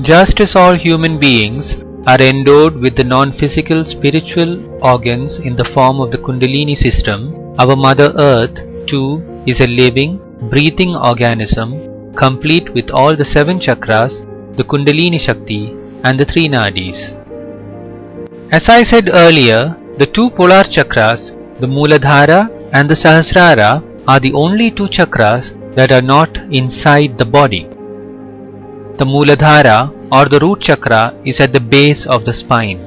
Just as all human beings are endowed with the non-physical spiritual organs in the form of the Kundalini system, our Mother Earth too is a living, breathing organism, complete with all the 7 chakras, the Kundalini Shakti and the 3 Nadis. As I said earlier, the 2 polar chakras, the Mooladhara and the Sahasrara, are the only 2 chakras that are not inside the body. The Mooladhara or the root chakra is at the base of the spine.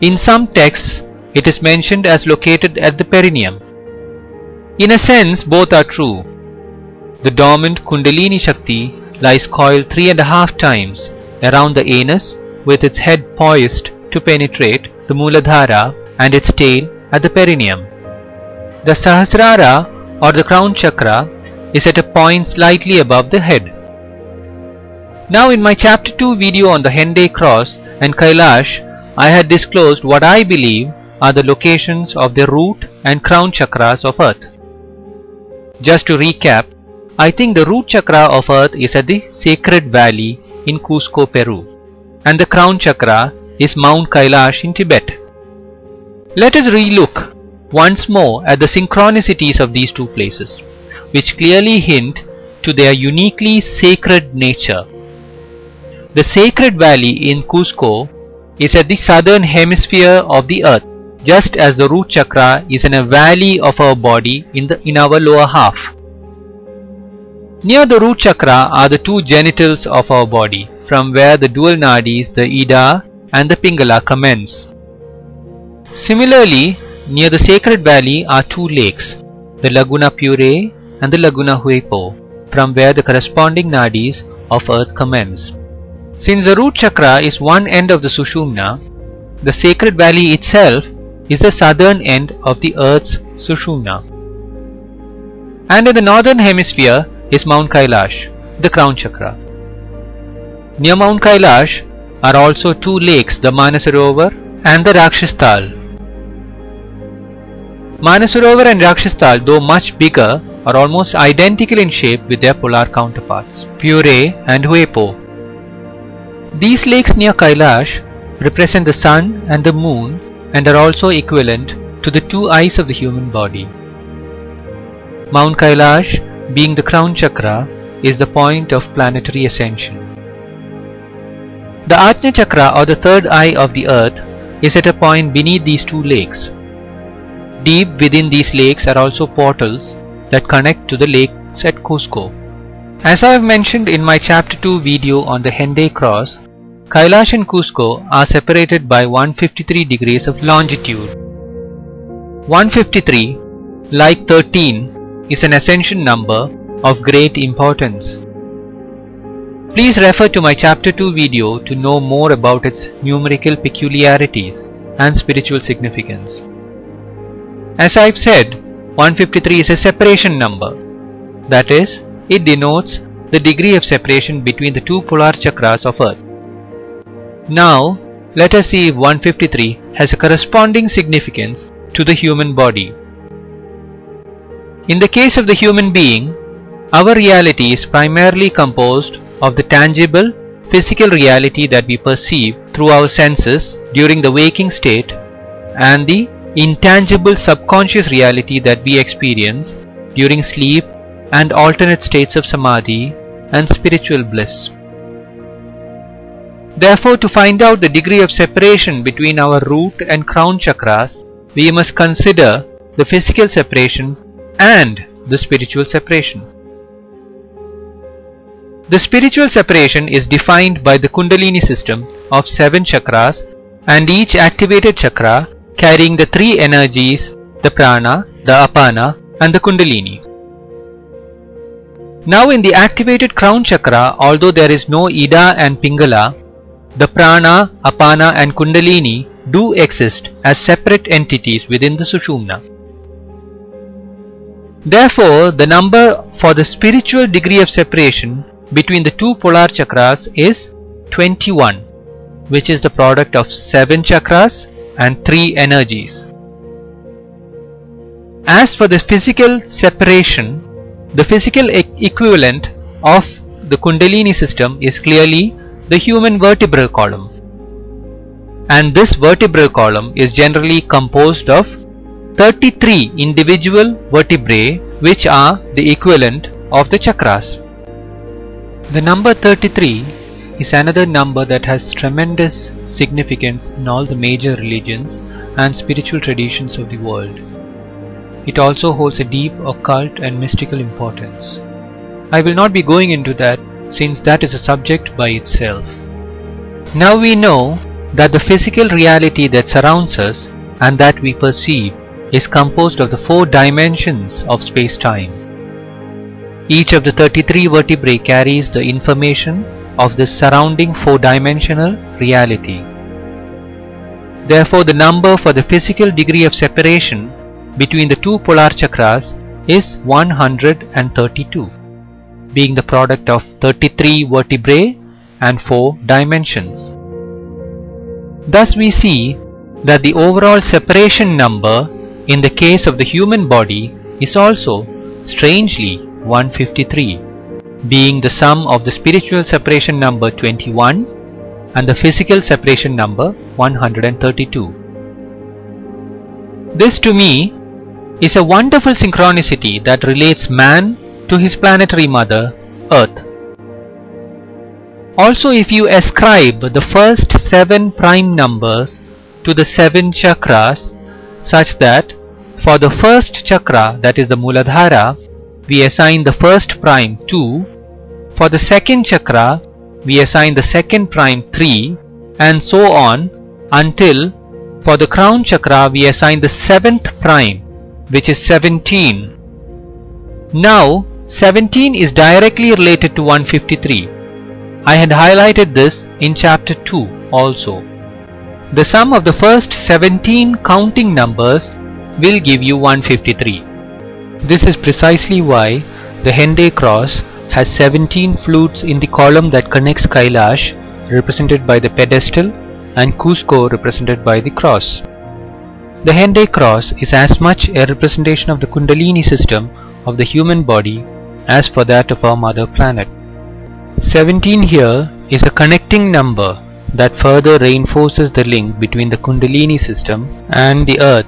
In some texts, it is mentioned as located at the perineum. In a sense, both are true. The dormant Kundalini Shakti lies coiled 3.5 times around the anus with its head poised to penetrate the Mooladhara and its tail at the perineum. The Sahasrara or the crown chakra is at a point slightly above the head. Now in my chapter 2 video on the Henday cross and Kailash, I had disclosed what I believe are the locations of the root and crown chakras of Earth. Just to recap, I think the root chakra of Earth is at the Sacred Valley in Cusco, Peru, and the crown chakra is Mount Kailash in Tibet. Let us relook once more at the synchronicities of these 2 places, which clearly hint to their uniquely sacred nature. The Sacred Valley in Cusco is at the southern hemisphere of the Earth, just as the root chakra is in a valley of our body in our lower half. Near the root chakra are the 2 genitals of our body, from where the dual nadis, the Ida and the Pingala, commence. Similarly, near the Sacred Valley are 2 lakes, the Laguna Pure and the Laguna Huepo, from where the corresponding nadis of Earth commence. Since the root chakra is one end of the Sushumna, the Sacred Valley itself is the southern end of the Earth's Sushumna. And in the northern hemisphere is Mount Kailash, the crown chakra. Near Mount Kailash are also 2 lakes, the Manasarovar and the Rakshasthal. Manasarovar and Rakshasthal, though much bigger, are almost identical in shape with their polar counterparts, Pure and Huepo. These lakes near Kailash represent the sun and the moon and are also equivalent to the 2 eyes of the human body. Mount Kailash, being the crown chakra, is the point of planetary ascension. The Ajna chakra or the 3rd eye of the earth is at a point beneath these 2 lakes. Deep within these lakes are also portals that connect to the lakes at Cusco. As I have mentioned in my chapter 2 video on the Henday cross, Kailash and Cusco are separated by 153 degrees of longitude. 153, like 13, is an ascension number of great importance. Please refer to my chapter 2 video to know more about its numerical peculiarities and spiritual significance. As I've said, 153 is a separation number. That is, it denotes the degree of separation between the 2 polar chakras of Earth. Now, let us see if 153 has a corresponding significance to the human body. In the case of the human being, our reality is primarily composed of the tangible, physical reality that we perceive through our senses during the waking state and the intangible subconscious reality that we experience during sleep and alternate states of samadhi and spiritual bliss. Therefore, to find out the degree of separation between our root and crown chakras, we must consider the physical separation and the spiritual separation. The spiritual separation is defined by the Kundalini system of 7 chakras and each activated chakra carrying the 3 energies, the prana, the apana and the Kundalini. Now in the activated crown chakra, although there is no Ida and Pingala, the prana, apana and Kundalini do exist as separate entities within the Sushumna. Therefore, the number for the spiritual degree of separation between the 2 polar chakras is 21, which is the product of 7 chakras and 3 energies. As for the physical separation, the physical equivalent of the Kundalini system is clearly the human vertebral column. And this vertebral column is generally composed of 33 individual vertebrae, which are the equivalent of the chakras. The number 33 is another number that has tremendous significance in all the major religions and spiritual traditions of the world. It also holds a deep occult and mystical importance. I will not be going into that, since that is a subject by itself. Now we know that the physical reality that surrounds us and that we perceive is composed of the 4 dimensions of space-time. Each of the 33 vertebrae carries the information of the surrounding 4-dimensional reality. Therefore, the number for the physical degree of separation between the 2 polar chakras is 132, being the product of 33 vertebrae and 4 dimensions. Thus we see that the overall separation number in the case of the human body is also strangely 153, being the sum of the spiritual separation number 21 and the physical separation number 132. This to me is a wonderful synchronicity that relates man to his planetary mother, Earth. Also, if you ascribe the first 7 prime numbers to the 7 chakras, such that for the first chakra, that is the Muladhara, we assign the first prime 2, for the second chakra we assign the second prime 3, and so on until for the crown chakra we assign the 7th prime, which is 17. Now 17 is directly related to 153. I had highlighted this in chapter 2 also. The sum of the first 17 counting numbers will give you 153. This is precisely why the Henday cross has 17 flutes in the column that connects Kailash, represented by the pedestal, and Cusco, represented by the cross. The Henday cross is as much a representation of the Kundalini system of the human body as for that of our mother planet. 17 here is a connecting number that further reinforces the link between the Kundalini system and the earth